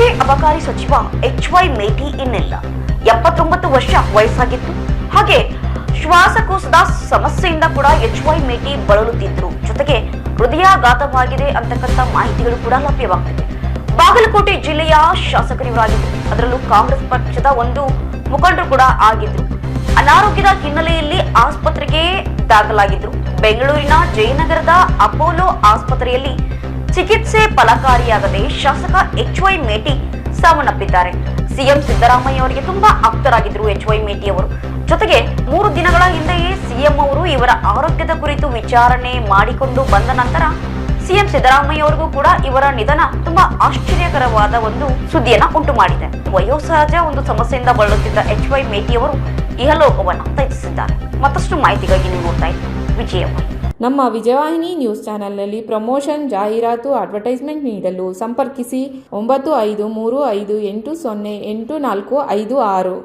ಮಾಜಿ ಅಬಕಾರಿ ಸಚಿವ HY ಮೇಟಿ ಇನ್ನಿಲ್ಲ. 79 ವರ್ಷ ವಯಸ್ಸಾಗಿತ್ತು. ಹಾಗೆ ಶ್ವಾಸಕೋಶದ ಸಮಸ್ಯೆಯಿಂದ ಕೂಡ HY ಮೇಟಿ ಬಳಲುತ್ತಿದ್ರು. ಜೊತೆಗೆ ಹೃದಯಾಘಾತವಾಗಿದೆ ಅಂತಕ್ಕಂಥ ಮಾಹಿತಿಗಳು ಕೂಡ ಲಭ್ಯವಾಗ್ತಿದೆ. ಬಾಗಲಕೋಟೆ ಜಿಲ್ಲೆಯ ಶಾಸಕರಿವರಾಗಿದ್ರು. ಅದರಲ್ಲೂ ಕಾಂಗ್ರೆಸ್ ಪಕ್ಷದ ಒಂದು ಮುಖಂಡರು ಕೂಡ ಆಗಿದ್ರು. ಅನಾರೋಗ್ಯದ ಹಿನ್ನೆಲೆಯಲ್ಲಿ ಆಸ್ಪತ್ರೆಗೆ ದಾಖಲಾಗಿದ್ರು. ಬೆಂಗಳೂರಿನ ಜಯನಗರದ ಅಪೋಲೋ ಆಸ್ಪತ್ರೆಯಲ್ಲಿ ಚಿಕಿತ್ಸೆ ಫಲಕಾರಿಯಾಗದೆ ಶಾಸಕ HY ಮೇಟಿ ಸಾವನ್ನಪ್ಪಿದ್ದಾರೆ. ಸಿಎಂ ಸಿದ್ದರಾಮಯ್ಯ ಅವರಿಗೆ ತುಂಬಾ ಆಪ್ತರಾಗಿದ್ರು HY ಮೇಟಿ ಅವರು. ಜೊತೆಗೆ 3 ದಿನಗಳ ಹಿಂದೆಯೇ ಸಿಎಂ ಅವರು ಇವರ ಆರೋಗ್ಯದ ಕುರಿತು ವಿಚಾರಣೆ ಮಾಡಿಕೊಂಡು ಬಂದ ನಂತರ ಸಿಎಂ ಸಿದ್ದರಾಮಯ್ಯ ಅವರಿಗೂ ಕೂಡ ಇವರ ನಿಧನ ತುಂಬಾ ಆಶ್ಚರ್ಯಕರವಾದ ಒಂದು ಸುದ್ದಿಯನ್ನ ಉಂಟು ಮಾಡಿದೆ. ವಯೋಸಹಜ ಒಂದು ಸಮಸ್ಯೆಯಿಂದ ಬಳಲುತ್ತಿದ್ದ HY ಮೇಟಿ ಅವರು ಇಹಲೋಕವನ್ನು ತ್ಯಜಿಸಿದ್ದಾರೆ. ಮತ್ತಷ್ಟು ಮಾಹಿತಿಗಾಗಿ ನೀವು ನೋಡ್ತಾ ಇದ್ದೀರಿ ವಿಜಯವಾಹಿನಿ. ನಮ್ಮ ವಿಜಯವಾಹಿನಿ ನ್ಯೂಸ್ ಚಾನೆಲ್ನಲ್ಲಿ ಪ್ರಮೋಷನ್, ಜಾಹೀರಾತು, ಅಡ್ವರ್ಟೈಸ್ಮೆಂಟ್ ನೀಡಲು ಸಂಪರ್ಕಿಸಿ 9535808456.